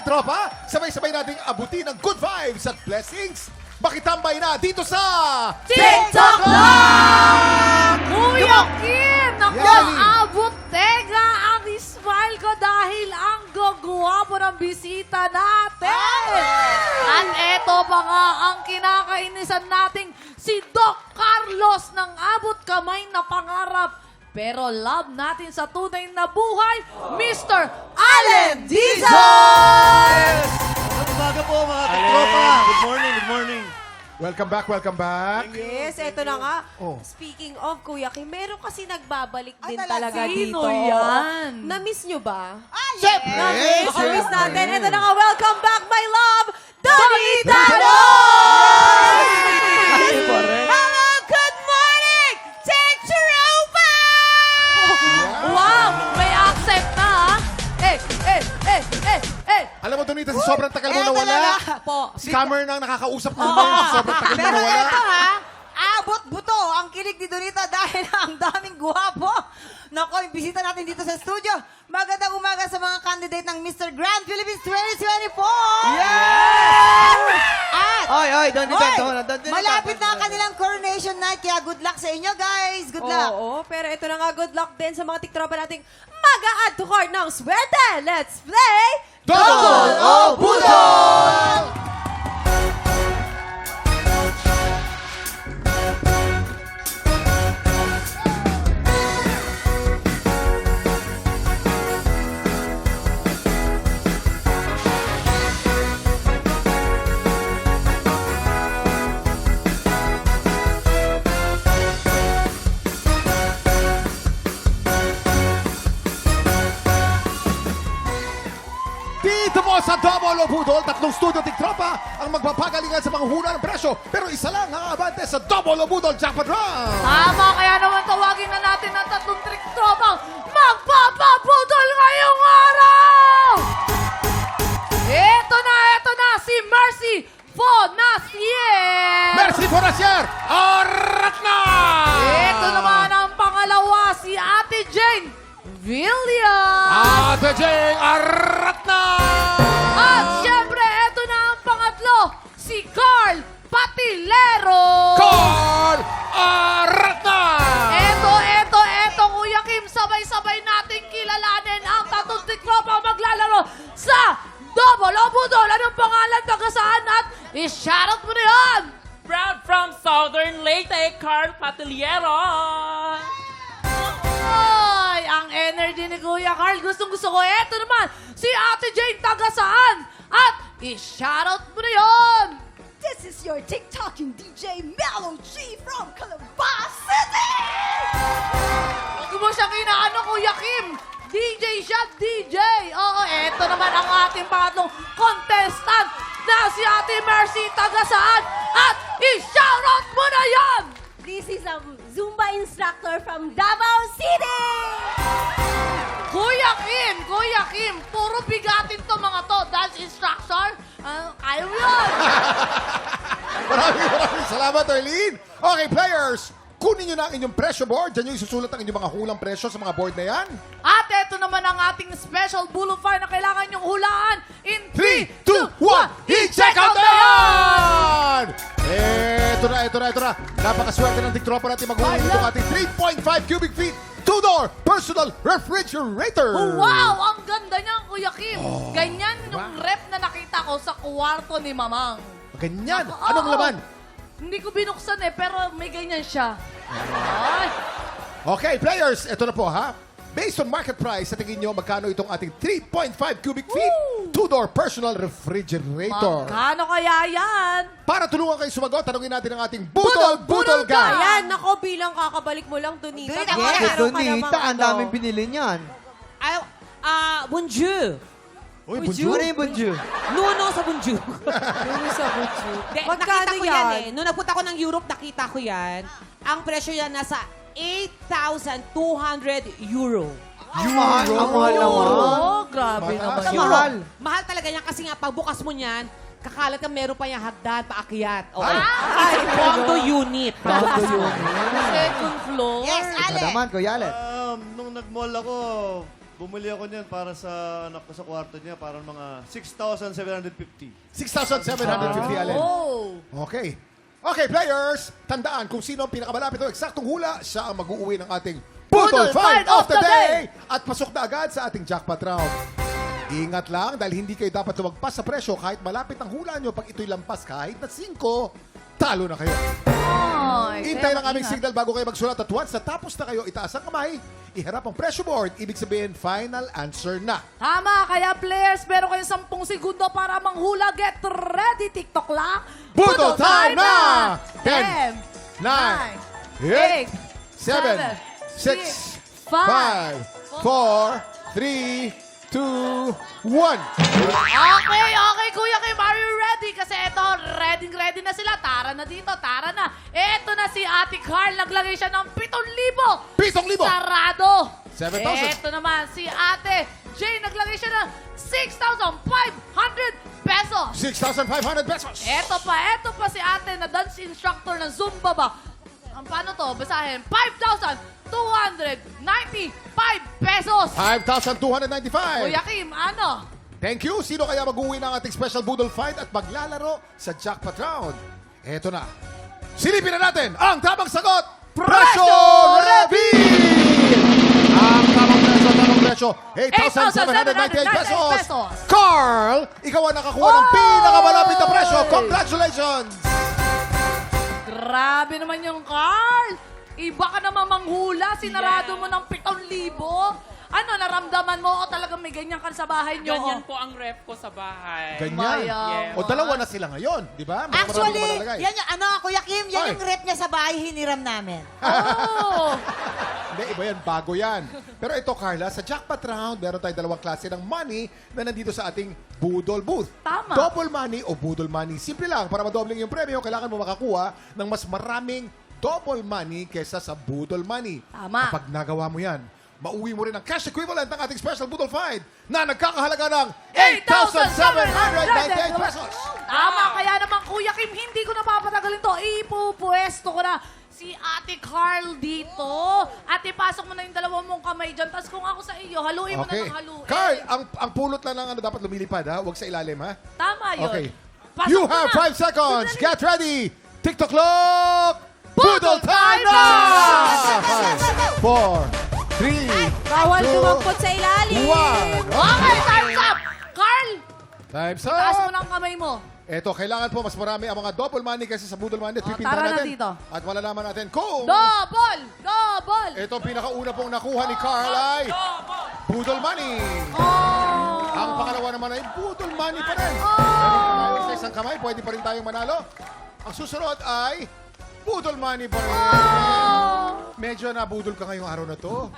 tiktropa, sabay-sabay nating abutin ang good vibes at blessings. Makitambay na dito sa TikTok lang! Kuya Kim! Naku, Yan. abot tega ang smile ko dahil ang gagwapo ng bisita natin! At eto pa nga ang kinakainisan nating si Doc Carlos ng abot kamay na pangarap. Pero love natin sa tunay na buhay, Mr. Allen Dizon! Umaga po mga tiktropa. Good morning, good morning. Welcome back, welcome back. Yes, eto na nga. Oh. Speaking of, Kuya Kim, meron kasi nagbabalik din talaga? talaga Sino dito. yan? Na-miss nyo ba? Siyempre! Na-miss? Siyempre. Na-miss natin. Eto na nga, welcome back, my love, Donita Loy! Hello, good morning, Tektropa! Wow! May accent na, ha? Alam mo, Donita, sa sobrang tagal mo nawala, Po. scammer nang nakakausap mo naman sa sobrang tagal mo Pero nawala. ito ha, abot buto ang kilig ni Donita dahil ang daming guwapo. Nako, yung bisita natin dito sa studio. Magandang umaga sa mga candidate ng Mr. Grand Philippines 2024! Yes! At, Oy, Donita, malapit na ang kanilang coronation night, kaya good luck sa inyo, guys. Good luck. Oo, pero ito na nga, good luck din sa mga tiktropa nating mag-a-add to card ng swerte. Let's play! Double o Budol! Dito mo sa Double o Budol, tatlong studio tiktropa ang magpapagalingan sa mga hula ng presyo. Pero isa lang ang abante sa Double o Budol Jackpot Round! Tama, kaya naman tawagin na natin ang tatlong trick tropang magpapabudol ngayong araw! Ito na, si Mercy Fonasier! Merci Forasier! Arat na! Ito naman ang pangalawa, si Ate Jane Villian! Ate Jeng, arat na! At syempre, ito na ang pangatlo, si Carl Patilero! Carl, arat na! Eto, Kuya Kim, sabay-sabay nating kilalanin ang tatlong tiktropa maglalaro sa Double o Budol. Anong pangalan, taga saan, at i-shoutout mo na yan! Proud from Southern Leyte, Carl Patiliero. Ay, ang energy ni Kuya Carl, gustong-gusto ko. Eto naman, si Ate Jane, taga saan? At i-shoutout mo na yan! This is your TikToking DJ Mellow G from Calabas City! Huwag mo siya kinaano, Kuya Kim. DJ siya, DJ. Oo, eto naman ang ating pangatlong contestant na si Ate Mercy, taga saan? At i-shoutout mo na yan! This is a Zumba instructor from Davao City! Kuya Kim, puro bigatin to mga to. Dance instructor, kaya mo yun. Maraming salamat, Arlene. Okay, players, kunin nyo na ang inyong presyo board. Diyan nyo isusulat ang inyong mga hulang presyo sa mga board na yan. At eto naman ang ating special Bulong Fire na kailangan nyong hulaan in 3, 2, 1, i-check out na yan! Ito na. Napakaswerte ng tiktropa natin maghuli itong ating 3.5 cubic feet, 2-door personal refrigerator. Oh, wow! Ang ganda niyan, Kuya Kim. Ganyan yung rep na nakita ko sa kwarto ni Mamang. Ganyan. Oo, Anong oo. laman? Hindi ko binuksan pero may ganyan siya. Ay. Okay, players, ito na po ha. Based on market price, sa tingin nyo, magkano itong ating 3.5 cubic feet, 2-door personal refrigerator? Magkano kaya yan? Para tulungan kayo sumagot, tanungin natin ang ating Budol Guy. Ayan, nako, bilang kakabalik mo lang, Donita. Donita, Baka yes, meron ka namang Donita, ang ano. daming binili niyan. Bonjour. Uy, Ano yung bonjour? Nuno sa bonjour. Ano sa butsu? Magkano Magkano nakita ko yan yan? eh. Nung nagpunta ko ng Europe, nakita ko yan. Ang presyo yan nasa 8,200 euro. Ang mahal naman. Oh, grabe Mataas. naman yun. Mahal. Mahal talaga yan kasi nga pagbukas mo niyan, kakalat ka meron pa yung hagdan, paakyat. Oh, Ay, condo unit. second floor. Yes, Ale. Madaman, Kuya Allen. Nung nag-mall ako, Bumili ako niyan para sa anak ko sa kwarto niya, para mga 6,750. 6,750, Allen. Oh! Okay. Okay, players, tandaan kung sino ang pinakamalapit o eksaktong hula, siya ang mag-uuwi ng ating Budol Find of the Day! At pasok na agad sa ating jackpot round. Ingat lang dahil hindi kayo dapat lumagpas sa presyo kahit malapit ang hula nyo. Pag ito'y lampas kahit na 5, talo na kayo. Ay, Hintay kaya lang aming mag-ingat. signal bago kayo magsulat at once natapos na kayo, itaas ang kamay, iharap ang pressure board. Ibig sabihin, final answer na. Tama, kaya players, meron kayong 10 segundo para manghula. Get ready, TikTok lang. Budol time na! 10, 9, 8, 7, 6, 5, 4, 3, 2, 1. Okay, Kuya Kim, are you ready? Kasi eto, ready na sila. Tara na dito, tara na. Eto na si Ate Carl, naglagay siya ng 7,000. 7,000. Sarado. 7,000. Eto naman, si Ate Jay, naglagay siya ng 6,500 pesos. 6,500 pesos. Eto pa si Ate na dance instructor ng Zumba ba? Ang paano to? Basahin. 5,295 pesos. 5,295. Kuya Kim, ano? Thank you. Sino kaya mag-uwi ng ating special Budol Fight at maglalaro sa jackpot round? Eto na. Silipin na natin ang tamang sagot. Presyo Reveal! Ang tamang presyo, 8,798 pesos. Carl, ikaw ang nakakuha ng pinakamalapit na presyo. Congratulations! Grabe naman yung Carl. Iba ka naman manghula. Sinarado mo ng 7,000. Ano, naramdaman mo o talagang may ganyan ka sa bahay nyo? Ganyan po ang ref ko sa bahay. Ganyan. Mayaman. O dalawa na sila ngayon, di ba? Marami Actually, pa nakalagay. yan yung, Kuya Kim, yan Ay. yung rep niya sa bahay, hiniram namin. Oh. Hindi, iba yan. Bago yan. Pero ito, Carla, sa jackpot round, meron tayong dalawang klase ng money na nandito sa ating Budol booth. Tama. Double money o Budol money. Simple lang. Para madobling yung premyo, kailangan mo makakuha ng mas maraming double money kesa sa Budol money. Tama. Kapag nagawa mo yan, mauwi mo rin ang cash equivalent ng ating special Budol Find na nagkakahalaga ng 8,798 pesos. Tama, kaya naman Kuya Kim, hindi ko na papatagalin to. Ipupuesto ko na si Ate Carl dito. At ipasok mo na yung dalawa mong kamay dyan. Tapos kung ako sa iyo, haluin mo na Okay. ng haluin. Carl, ang pulot lang ng ano dapat lumilipad ha? Huwag sa ilalim ha? Tama yun. Okay. Pasok You mo have na. 5 seconds. Get ready. TikTok clock. Budol time na! 5, 4, 3, Bawal 2, tumakot sa ilalim. 1. Okay, time's up! Carl, Time's taas mo up. ng kamay mo. Eto, kailangan po mas marami ang mga double money kaysa sa Budol money. At Oh, pipintahan tara na natin. dito. At malalaman natin kung... Double! Double! Ito pinakauna pong nakuha ni Carl ay Budol money. Oh! Ang pangalawa naman ay Budol money pa rin. Oh! Sa isang kamay, pwede pa rin tayong manalo. Ang susunod ay Budol money pa rin. Oh! Medyo nabudol ka ngayong araw na to.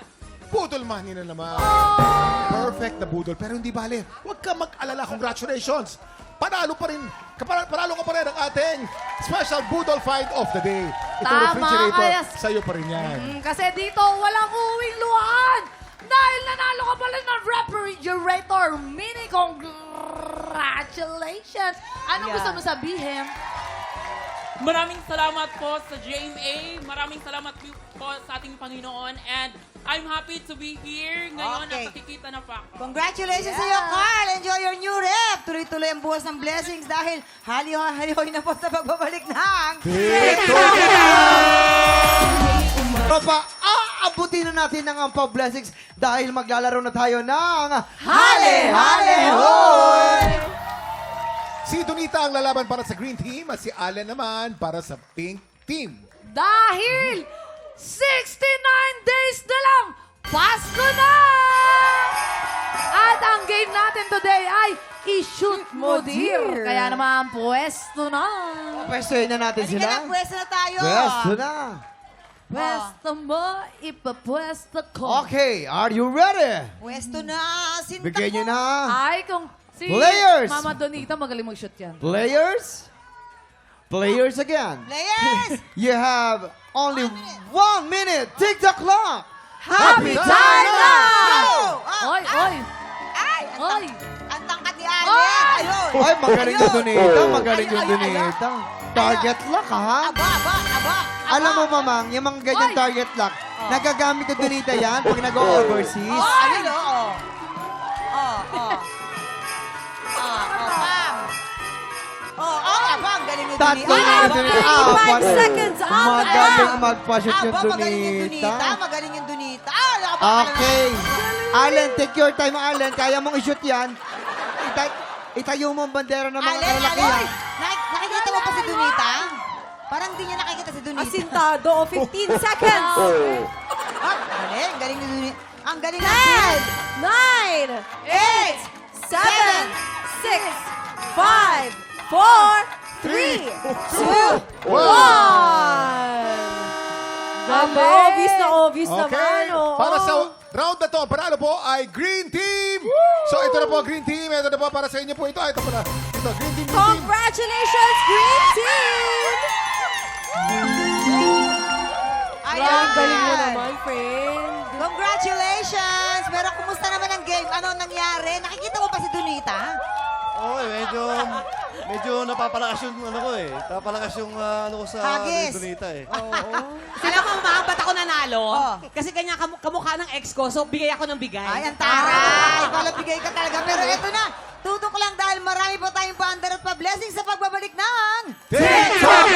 Budol money na naman. Perfect na budol. Pero hindi bale. Huwag ka mag-alala. Congratulations. Panalo pa rin. Panalo ka pa rin ang ating special Budol Find of the Day. Itong Tama, refrigerator, kaya- sa'yo pa rin yan. Kasi dito, walang uwing luhaan. Dahil nanalo ka pala ng refrigerator mini. Congratulations! Anong Yeah. gusto mo sabihin? Maraming salamat po sa GMA. Maraming salamat po sa ating Panginoon. And I'm happy to be here. Ngayon, Okay. nakakikita na pa ako. Congratulations Yeah. sa iyo, Carl. Enjoy your new rep. Tuloy-tuloy ang buwas ng blessings dahil halihoy na po sa pagbabalik ng... Tropa, aabutin na natin ng ampaw blessings dahil maglalaro na tayo ng Hale, hale, hoy! Si Donita ang lalaban para sa Green Team at si Allen naman para sa Pink Team. Dahil 69 days na lang, Pasko na! At ang game natin today ay i-shoot mo, dear. Kaya naman, pwesto na. Pwestohin na natin Halika na, sila. pwesto na tayo. Pwesto na. Pwesto mo, ipapwesto ko. Okay, are you ready? Pwesto na. Sinta Bigay nyo ko. na. Ay, kung si Players! Mama Donita magaling mag-shoot yan. Players? Players again. Players! You have only 1 minute. Tick the clock. Happy time time na! na! Oy, oy! Ay! Oy! Ang tangkat ni Ale. Ay! Ayun. Ay, magaling yung Ayun. Donita. Magaling yung Ayun, ayun, Donita. Target lock, ha? Aba, aba, aba. Alam mo, mamang, yung mga ganyan target lock, nagagamit na Donita yan pag nag-overseas. Ano no? Pam. Pam, galing yung Tatlo Donita. na yung Donita. 55 seconds on the Magaling clock. magpa-shoot yung Magaling yung Donita. Donita. Magaling yung Donita. Okay. Allen, take your time, Allen. Kaya mong i-shoot yan. Itayo mo ang bandera ng mga Allen, kalalakihan. nakikita mo pa si Donita? Parang di niya nakikita si Donita. Asintado, 15 seconds. Galing ni Donita. Ang galing 10, natin. 9, 8, 7, 6, 5, 4, 3, 2, 1. Ganda, obvious na obvious Okay. naman. Oh. Para sa round na to, ang panalo po ay Green Team. So ito na po, Green Team. Ito na po para sa inyo po ito. Ito pala. Ito, Green Team, Green Team. Congratulations, Green Team! Ayan. Ang galing mo naman, friend. Congratulations! Pero kumusta naman ang game? Ano nangyari? Nakikita mo pa si Donita? Oo, medyo napapalakas yung ano ko eh. Napapalakas yung ano ko sa Hagis. Donita eh. Alam mo, ma, ba't ako nanalo? Oh. Kasi kanya kamukha ng ex ko, so bigay ako ng bigay. Ay, ang taray! Palabigay ka talaga. Pero eto na, tutok lang dahil marami pa tayong paandar at pa-blessing sa pagbabalik ng... TikTok!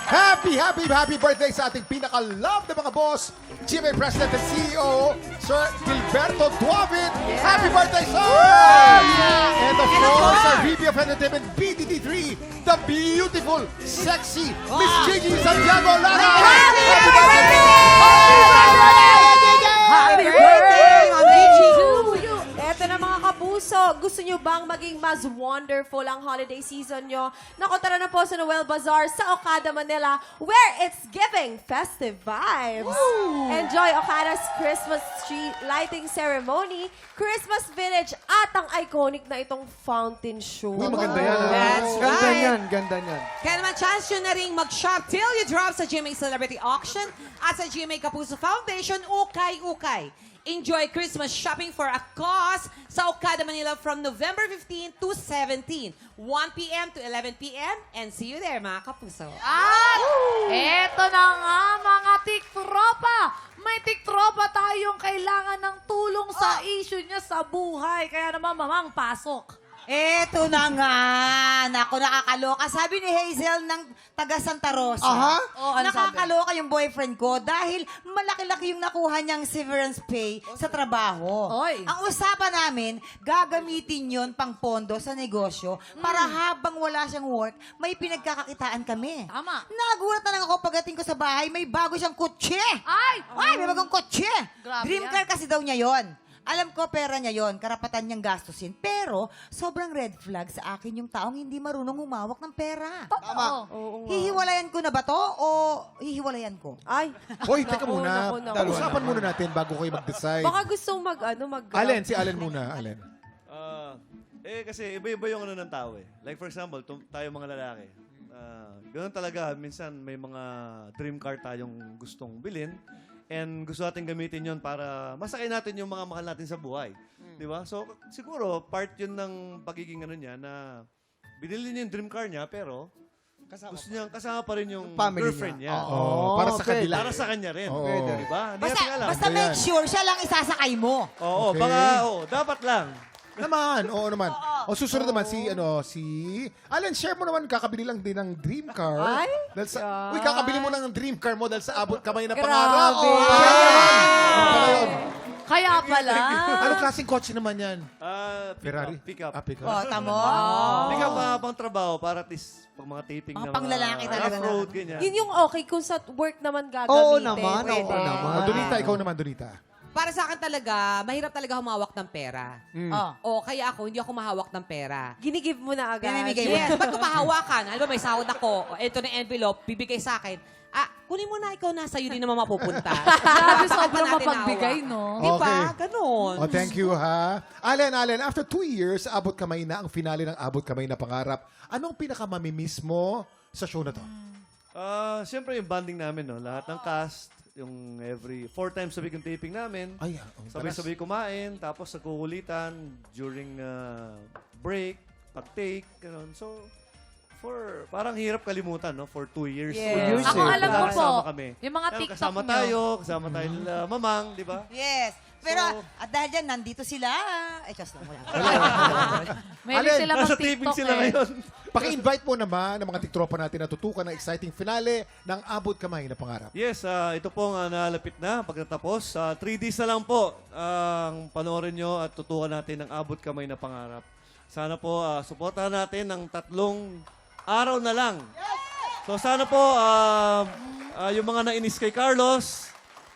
Happy birthday sa ating pinaka-love na mga boss, GMA President and CEO, Sir Gilberto Duavit. Happy birthday, sir! And of course, our VP of Entertainment, BDD3, the beautiful, sexy Miss Gigi Santiago Lara. Happy birthday! Happy birthday, Mami Gigi! Eto na mga kapuso, gusto nyo bang maging mas wonderful ang holiday season nyo? Naku, tara na po sa Noel Bazaar sa Okada, Manila, where it's giving festive vibes. Enjoy Okada's Christmas tree lighting ceremony, Christmas village, at ang iconic na itong fountain show. Uy, maganda yan. ah. That's Ganda right. niyan, ganda niyan. Kaya naman, chance nyo na rin mag-shop till you drop sa GMA Celebrity Auction at sa GMA Kapuso Foundation, Ukay-Ukay. Enjoy Christmas shopping for a cause sa Okada, Manila from November 15 to 17, 1 p.m. to 11 p.m. And see you there, mga kapuso. At eto na nga mga tiktropa. May tiktropa tayong kailangan ng tulong sa issue niya sa buhay. Kaya naman, mamang, pasok. Eto na nga. Naku, nakakaloka. Sabi ni Hazel ng taga Santa Rosa. Aha. Oh, ano Nakakaloka yung boyfriend ko dahil malaki-laki yung nakuha niyang severance pay sa trabaho. Oy. Ang usapan namin, gagamitin yon pang pondo sa negosyo para habang wala siyang work, may pinagkakakitaan kami. Tama. Nagulat na lang ako pagdating ko sa bahay, may bago siyang kotse. Ay! May bagong kotse. Grabe Dream yan. car kasi daw niya yon. Alam ko, pera niya yon, karapatan niyang gastusin. Pero, sobrang red flag sa akin yung taong hindi marunong humawak ng pera. Tama. Hihiwalayan ko na ba to o hihiwalayan ko? Ay, Hoy, teka Naku, muna. naku, naku. Pag-usapan muna natin bago kayo mag-decide. baka gustong Allen, si Allen muna. Allen. Kasi iba-iba yung ano ng tao eh. Like for example, tayo mga lalaki. Ganun talaga, minsan may mga dream car tayong gustong bilhin. And gusto natin gamitin yon para masakay natin yung mga mahal natin sa buhay. Di ba? So, siguro, part yun ng pagiging ano niya na binili niya yung dream car niya, pero gusto niya kasama pa rin yung Family girlfriend niya. Oh, para sa okay. kanila. Para sa kanya rin. Oo. Di ba? Hindi natin alam. Basta Ganda make yan. sure siya lang isasakay mo. Oo, Okay. baka, dapat lang. Naman, oo naman. O susunod naman si Allen, share mo naman, kakabili lang din ng dream car. Ay, Dahil uy, kakabili mo lang ng dream car mo dahil sa abot kamay na Grabe. pangarap. Share naman. Ano pala yun? Kaya pala. Anong klaseng kotse naman yan? Ferrari? Pick Pick up. up. Pick up. O, tamo. Pick up pang trabaho para at least pag mga taping Mga na panglalaki talaga na. off-road, ganyan. yun yung okay kung sa work naman gagamitin. Oo naman, Pwede. oo naman. Donita, ikaw naman, Donita. Para sa akin talaga, mahirap talaga humawak ng pera. Oh. O kaya ako, hindi ako mahawak ng pera. Ginigive mo na agad. Pinamimigay mo. Yes, ba't ko pahawakan? Alam mo, may sahod ako. Ito na envelope, bibigay sa akin. Kunin mo na, ikaw na, sa'yo din naman mapupunta. Grabe, Bakit sobrang pa natin mapagbigay, hawak? no? Di ba? Okay. Ganon. Oh, thank you, ha? Allen, after 2 years, abot kamay na ang finale ng abot kamay na pangarap. Anong pinakamamimiss mo sa show na to? Siyempre yung bonding namin, no? Lahat ng cast, yung every 4 times a week yung taping namin. Ay, Sabay-sabay kumain, tapos nagkukulitan during break. pag-take, gano'n. So, parang hirap kalimutan, no? For 2 years. Yes. Ako alam ko po, Kasama kami. yung mga Pero TikTok kasama nyo. tayo, kasama tayo nila Mamang, di ba? Yes. Pero, So- at dahil dyan, nandito sila. Just lang, wala. Meron Alin? sila Nasa mag taping TikTok sila eh. ngayon. Paki-invite mo naman ng mga tiktropa natin na tutukan ng exciting finale ng Abot Kamay na Pangarap. Yes, ito po nga nalapit na pag natapos. 3 days na lang po ang panoorin nyo at tutukan natin ng Abot Kamay na Pangarap. Sana po suportahan natin ng 3 araw na lang. So sana po yung mga nainis kay Carlos,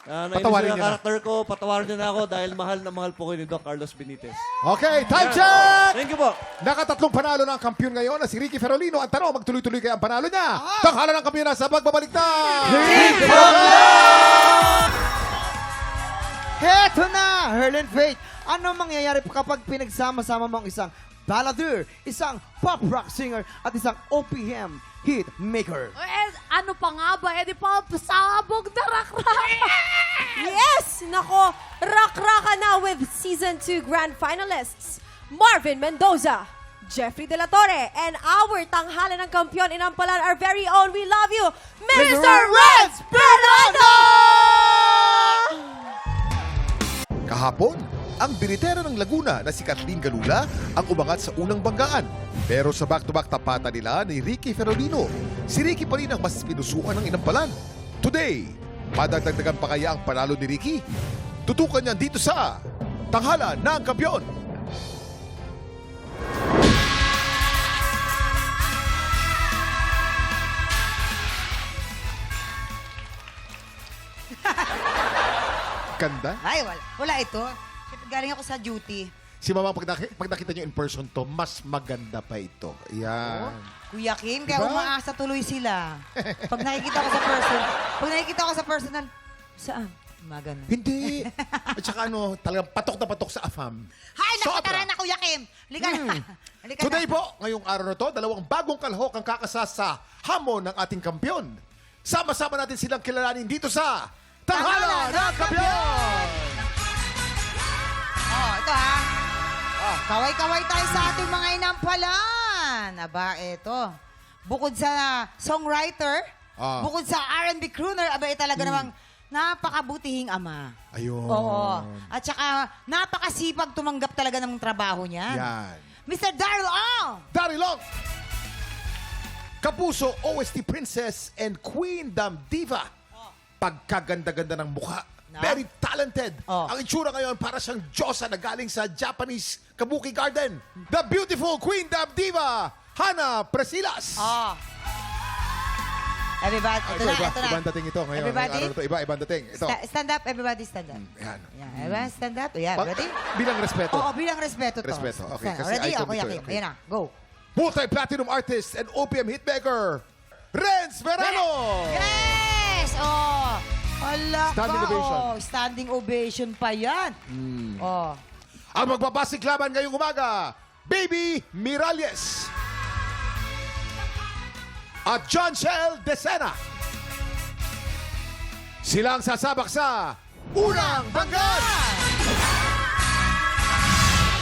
nainis Patawarin yung niyo na. karakter ko, patawarin niyo na ako dahil mahal na mahal po ko ni Doc Carlos Benitez. Okay, time check! Thank you po. Nakatatlong panalo na ang kampiyon ngayon na si Ricky Ferolino. Ang tanong, magtuloy-tuloy kaya ang panalo niya. Tanghalan ng kampiyon na sa pagbabalik na. Heto na, Herlin Faith. Ano mangyayari kapag pinagsama-sama mo ang isang balladeer, isang pop rock singer, at isang OPM hit maker? Eh, ano pa nga ba? Eh, di pa sabog na rak-rak. Yes! Nako, rak-raka na with Season 2 Grand Finalists, Marvin Mendoza, Jeffrey De La Torre, and our tanghalan ng kampiyon inampalan, our very own, we love you, Mr. Reds Bernardo! Kahapon, ang biritera ng Laguna na si Kathleen Galula ang umangat sa unang banggaan. Pero sa back-to-back tapatan nila ni Ricky Ferolino, si Ricky pa rin ang mas pinusuan ng inampalan. Today, madagdagdagan pa kaya ang panalo ni Ricky? Tutukan niya dito sa Tanghalan ng Kampiyon. Ganda. Ay, wala. Wala ito. Galing ako sa duty. Si Mama, pag nakita niyo in person to, mas maganda pa ito. Yan. Kuya Kim, kaya Diba? umaasa tuloy sila. Pag nakikita ko sa person, pag nakikita ko sa personal, saan? Magano. Hindi. At saka talagang patok na patok sa AFAM. Hay, Sobra. nakatara na Kuya Kim. Halika na. Halika Today na. po, ngayong araw na to, dalawang bagong kalahok ang kakasa sa hamon ng ating kampiyon. Sama-sama natin silang kilalanin dito sa Tanghalan ng Kampiyon! Oh, ito ha. Oh, kaway-kaway tayo sa ating mga inampalan. Aba, ito. Bukod sa songwriter, bukod sa R&B crooner, aba, talaga namang napakabutihing ama. Ayun. Oo. At saka, napakasipag tumanggap talaga ng trabaho niya. Yan. Mr. Daryl Ong! Darilong! Kapuso, OST Princess and Queen Dam Diva. Pagkaganda-ganda ng mukha. Na? Very talented. Oh. Ang itsura ngayon para siyang Diyosa na galing sa Japanese Kabuki Garden. The beautiful Queen Dam Diva, Hana Presilas. Oh. Everybody, ito na, ito na. Ibang dating ito ngayon. Everybody? Ngayong araw na to. Ibang dating. Ito. Stand up, everybody stand up. Yan. Yan, everybody stand up. Yan, ready? Bilang respeto. Oo, bilang respeto to. Respeto, okay. Stand. Kasi Ready? icon Ako, ito, Yakim. okay. Ayan na, go. Multi-platinum artist and OPM hitmaker, Renz Verano! Yes! Oh! Hala ka, Standing ovation. oh. Standing ovation pa yan. Oh. Ang magbabasik laban ngayong umaga, Baby Miralles at John Shell Decena. Silang sasabak sa Unang Banggan!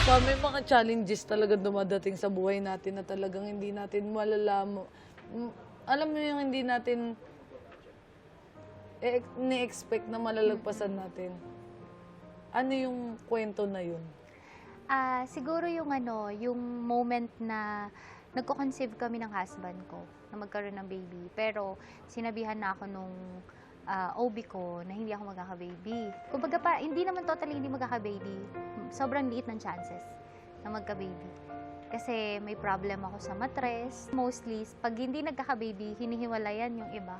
May mga challenges talaga dumadating sa buhay natin na talagang hindi natin malalaman. Alam mo yung hindi natin ni-expect na malalagpasan natin. Ano yung kwento na yun? Siguro yung yung moment na nagko-conceive kami ng husband ko na magkaroon ng baby. Pero sinabihan na ako nung OB ko na hindi ako magkaka-baby. Kumbaga hindi naman totally hindi magkaka-baby. Sobrang liit ng chances na magka-baby. Kasi may problem ako sa matres. Mostly, pag hindi nagkaka-baby, hinihiwalayan yung iba.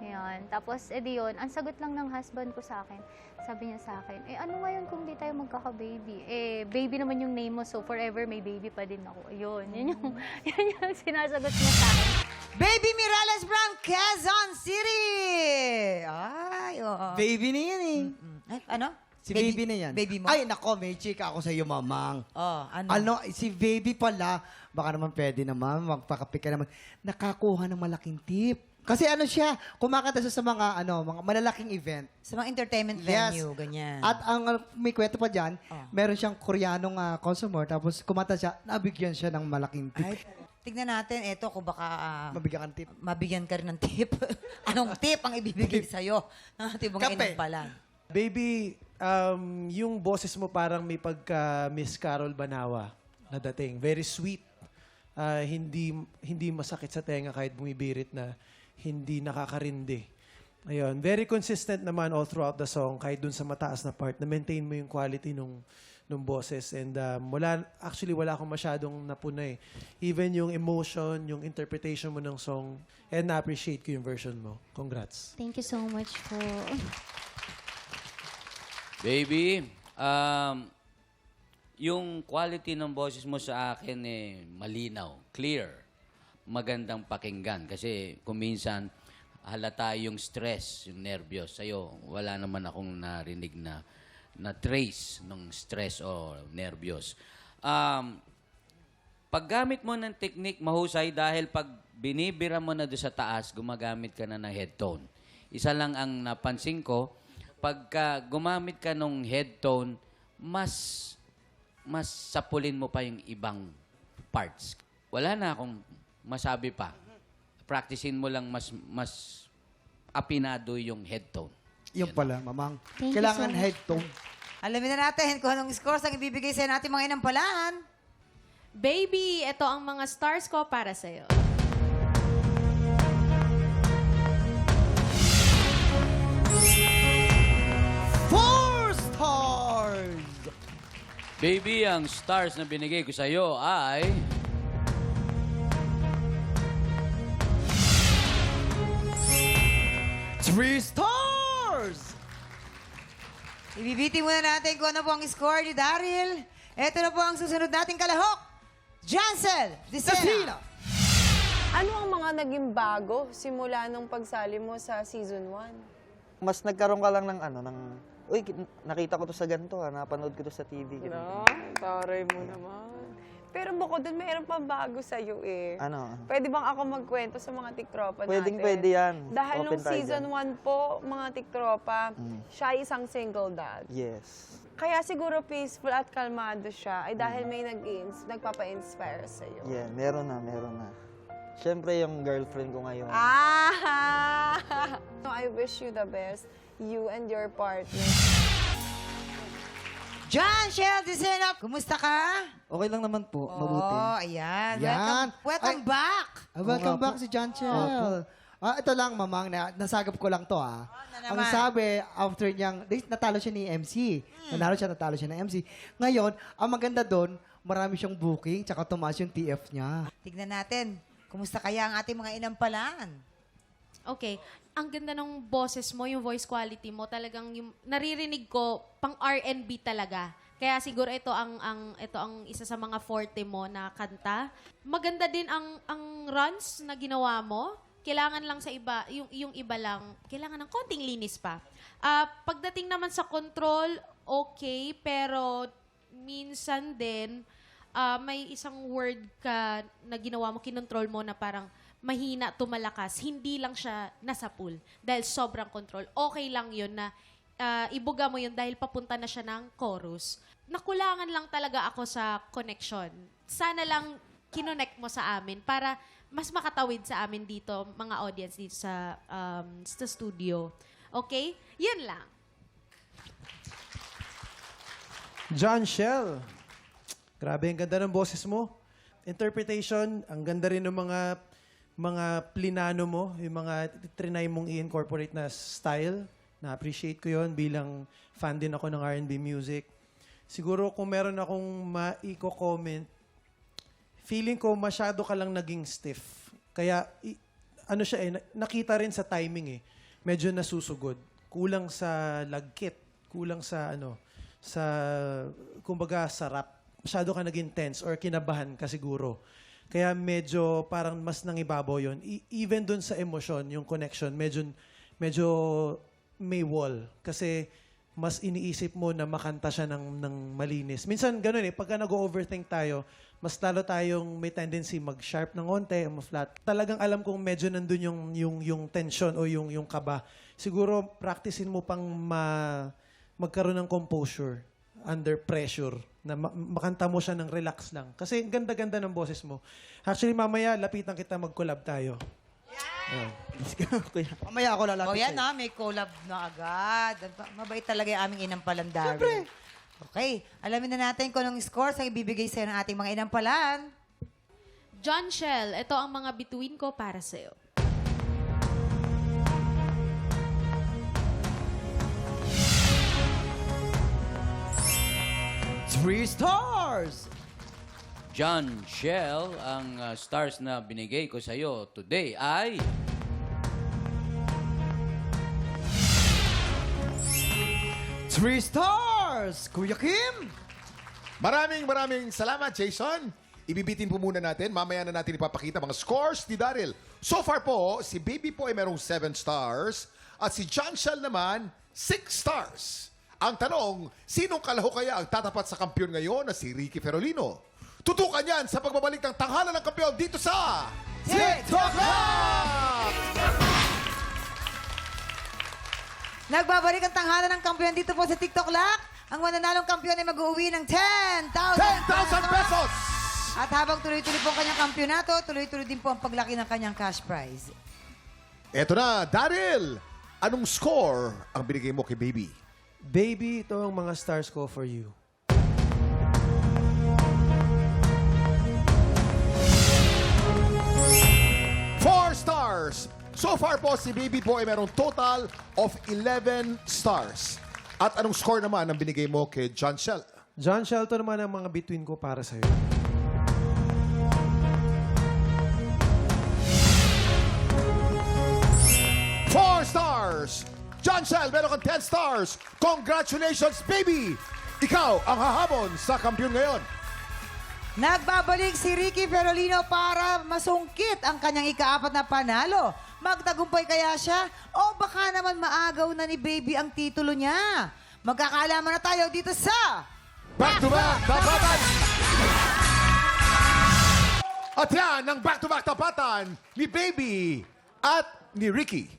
Ayan. Tapos, yun, ang sagot lang ng husband ko sa akin, sabi niya sa akin, ano ngayon kung di tayo magkaka-baby? Baby naman yung name mo, so forever may baby pa din ako. Ayun, yun yung sinasagot niya sa akin. Baby Miralles from Quezon City! Ay, oo. Baby na yan eh. Ano? Si baby na yan. Baby mo? Ay, nako, may chika ako sa iyo, mamang. Oh, ano? Ano, si baby pala, baka naman pwede naman, magpakapik ka naman, nakakuha ng malaking tip. Kasi ano siya, kumakanta siya sa mga mga malalaking event. Sa mga entertainment Yes. venue, ganyan. At ang may kwento pa dyan, Oh. meron siyang Koreanong consumer, tapos kumanta siya, nabigyan siya ng malaking tip. Ay, tignan natin, eto, kung baka Mabigyan ka ng tip. mabigyan ka rin ng tip. Anong tip ang ibibigay sa'yo ng ating mga Kape. inampalan? Baby, yung boses mo parang may pagka Miss Carol Banawa na dating. Very sweet. Hindi masakit sa tenga kahit bumibirit na hindi nakakarindi. Ayun. Very consistent naman all throughout the song kahit dun sa mataas na part na maintain mo yung quality nung boses. And wala akong masyadong napunay. Even yung emotion, yung interpretation mo ng song, and na-appreciate ko yung version mo. Congrats. Thank you so much po. Baby, yung quality ng boses mo sa akin malinaw, clear, magandang pakinggan. Kasi kung minsan halata yung stress, yung nervyos. Sa'yo, wala naman akong narinig na trace ng stress o nervyos. Paggamit mo ng technique, mahusay dahil pag binibira mo na doon sa taas, gumagamit ka na ng headtone. Isa lang ang napansin ko, pagka gumamit ka ng headtone, mas sapulin mo pa yung ibang parts. Wala na akong masabi pa. Practicein mo lang mas apinado yung headtone. Yung pala, mamang. Thank you Kailangan so much. headtone. Alamin na natin kung anong scores ang ibibigay sa natin mga inampalan. Baby, ito ang mga stars ko para sa'yo. 4 stars! Baby, ang stars na binigay ko sa'yo ay... Three stars! Ibibiti muna natin kung ano po ang score ni Daryl. Ito na po ang susunod nating kalahok. Jancel Dicena. Casina! Ano ang mga naging bago simula nung pagsali mo sa season 1? Mas nagkaroon ka lang ng uy, nakita ko to sa ganito, napanood ko to sa TV. No, taray mo naman. Pero bukod doon, mayroon pa bago sa'yo eh. Ano? Pwede bang ako magkwento sa mga tiktropa natin? Pwede yan. Dahil Open nung tayo season dyan. 1 po, mga tiktropa, siya ay isang single dad. Yes. Kaya siguro peaceful at kalmado siya ay dahil may nagpapa-inspire sa'yo. Yeah, meron na. Siyempre yung girlfriend ko ngayon. So I wish you the best, you and your partner. Jancel Dicena, kumusta ka? Okay lang naman po, mabuti. Oh, ayan. Yan. Welcome back. Welcome back si John Chel. Ito lang, mamang, nasagap ko lang to Ang naman? sabi, after niyang, natalo siya ni MC. Natalo siya ng MC. Ngayon, ang maganda doon, marami siyang booking, tsaka tumaas yung TF niya. Tignan natin, kumusta kaya ang ating mga inampalan? Okay. Ang ganda ng boses mo, yung voice quality mo, talagang yung naririnig ko pang R&B talaga. Kaya siguro ito ang isa sa mga forte mo na kanta. Maganda din ang runs na ginawa mo. Kailangan lang sa iba, yung iba lang, kailangan ng konting linis pa. Pagdating naman sa control, okay, pero minsan din may isang word ka na ginawa mo, kinontrol mo na parang mahina, tumalakas, hindi lang siya nasa pool dahil sobrang control. Okay lang yun na ibuga mo yun dahil papunta na siya ng chorus. Nakulangan lang talaga ako sa connection. Sana lang kinonect mo sa amin para mas makatawid sa amin dito, mga audience dito sa studio. Okay? Yun lang. John Shell. Grabe, ang ganda ng boses mo. Interpretation, ang ganda rin ng mga plinano mo, yung mga trinay mong i-incorporate na style. Na-appreciate ko yon bilang fan din ako ng R&B music. Siguro kung meron akong maiko-comment, feeling ko masyado ka lang naging stiff. Kaya, nakita rin sa timing Medyo nasusugod. Kulang sa lagkit. Kulang sa kumbaga, sarap. Masyado ka naging tense or kinabahan ka siguro. Kaya medyo parang mas nangibabaw yun. Even dun sa emosyon, yung connection, medyo may wall. Kasi mas iniisip mo na makanta siya ng malinis. Minsan ganun pagka nag-overthink tayo, mas lalo tayong may tendency mag-sharp ng onte, ma-flat. Talagang alam kong medyo nandun yung tension o yung kaba. Siguro, practicein mo pang magkaroon ng composure under pressure, na makanta mo siya ng relax lang. Kasi ganda-ganda ng boses mo. Actually, mamaya, lapitan kita mag-collab tayo. Mamaya ako lalapit Oh, yan sa'yo. may collab na agad. Mabait talaga yung aming inampalan, Daryl. Okay, alamin na natin kung anong scores ang ibibigay sa'yo ng ating mga inampalan. John Shell, ito ang mga bituin ko para sa'yo. Three stars! John Shell, ang stars na binigay ko sa iyo today ay... Three stars! Kuya Kim! Maraming salamat, Jason. Ibibitin po muna natin. Mamaya na natin ipapakita mga scores ni Daryl. So far po, si Baby po ay merong 7 stars at si John Shell naman, 6 stars. Ang tanong, sinong kalaho kaya ang tatapat sa kampiyon ngayon na si Ricky Ferolino? Tutukan yan sa pagbabalik ng tanghalan ng kampiyon dito sa TikTok Live! Nagbabalik ang tanghalan ng kampiyon dito po sa TikTok Lock. Ang mananalong kampiyon ay mag-uwi ng 10,000 pesos! At habang tuloy-tuloy po ang kanyang kampyonato, tuloy-tuloy din po ang paglaki ng kanyang cash prize. Eto na, Daryl! Anong score ang binigay mo kay Baby? Baby, ito ang mga stars ko for you. Four stars! So far po, si Baby po ay merong total of 11 stars. At anong score naman ang binigay mo kay John Shell? John Shell, ito naman ang mga bituin ko para sa'yo. Four stars! John Shell, meron kang 10 stars. Congratulations, Baby! Ikaw ang hahamon sa kampiyon ngayon. Nagbabalik si Ricky Ferolino para masungkit ang kanyang ika-4 na panalo. Magtagumpay kaya siya? O baka naman maagaw na ni Baby ang titulo niya? Magkakaalaman na tayo dito sa... Back-to-back tapatan! At yan ang back-to-back tapatan ni Baby at ni Ricky.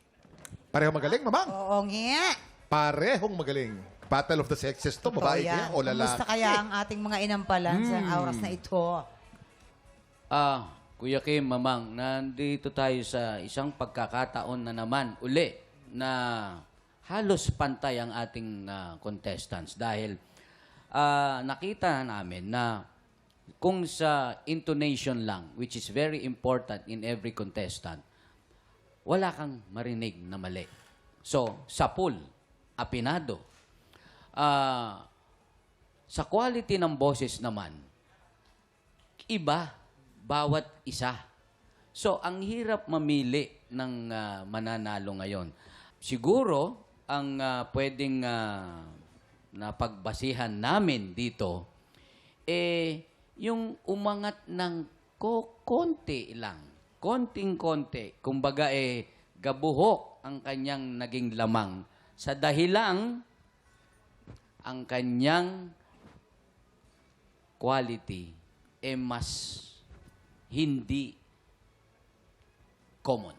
Parehong magaling, mamang. Oo nga. Parehong magaling. Battle of the sexes to, babae kaya o lalaki. Kumusta kaya ang ating mga inampalan sa oras na ito? Kuya Kim, Mamang, nandito tayo sa isang pagkakataon na naman uli na halos pantay ang ating contestants dahil nakita namin na kung sa intonation lang, which is very important in every contestant, wala kang marinig na mali. So, sa pool, apinado. Sa quality ng boses naman, iba, bawat isa. So, ang hirap mamili ng mananalo ngayon. Siguro, ang pwedeng napagbasihan namin dito, yung umangat ng konti lang. Konting-konti. Kumbaga, gabuhok ang kanyang naging lamang sa dahilang ang kanyang quality mas hindi common.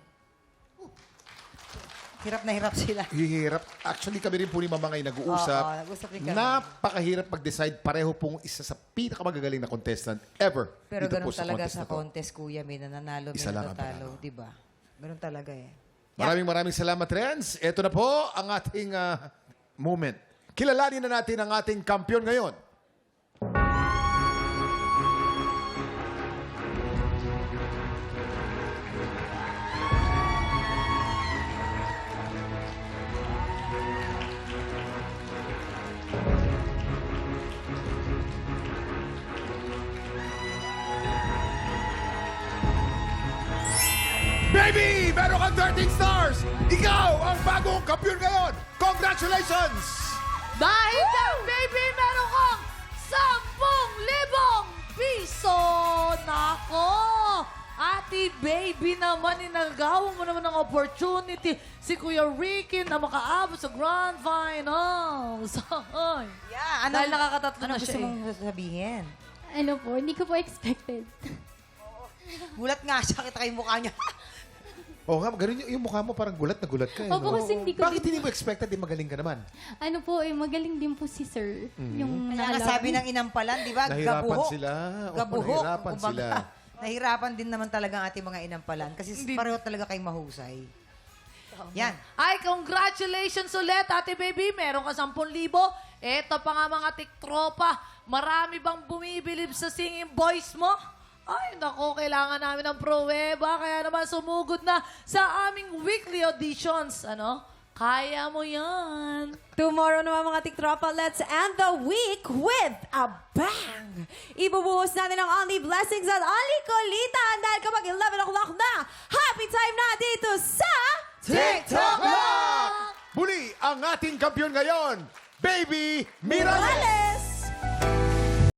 Hirap na hirap sila. Hirap. Actually, kami rin po ni Mamang ay nag-uusap. Oo, nag-usap rin kami. Napakahirap mag-decide. Pareho pong isa sa pinakamagagaling na contestant ever. Pero dito ganun po sa talaga contest sa na to. contest, kuya. May nananalo, may Isa lang ang natatalo. Diba? Ganun talaga eh. Maraming salamat, Renz. Ito na po ang ating moment. Kilalanin na natin ang ating kampiyon ngayon. Baby! Meron kang 13 stars! Ikaw ang bagong kampiyon ngayon! Congratulations! Dahil dyan, baby, meron kang 10,000 piso! Nako! Ate Baby naman, inagawa mo naman ng opportunity si Kuya Ricky na makaabot sa Grand Finals. Yeah, Dahil nakakatatlo na gusto siya mong sabihin? Ano po, hindi ko po expected. Gulat nga siya, kita kay mukha niya. Oo nga, ganun yung mukha mo, parang gulat na gulat ka. Opo, kasi hindi ko Bakit din- hindi mo expected? Di magaling ka naman. Ano po, magaling din po si Sir. Yung Kaya nga sabi ng inampalan, di ba? Nahirapan Gabuhok. sila. Opo, Gabuhok. nahirapan Kumbaga, sila. Nahirapan din naman talaga ang ating mga inampalan kasi pareho talaga kayong mahusay. Yan. Ay, congratulations ulit, Ate Baby. Meron ka 10,000. Eto pa nga mga tiktropa. Marami bang bumibilib sa singing voice mo? Ay, nako, kailangan namin ng pruweba. Kaya naman sumugod na sa aming weekly auditions. Ano? Kaya mo yan. Tomorrow naman mga tiktropa, let's end the week with a bang! Ibubuhos natin ang only blessings at only kulitan dahil kapag 11 o'clock na, happy time na dito sa TikTok Live! Muli ang ating kampiyon ngayon, Baby Miralles!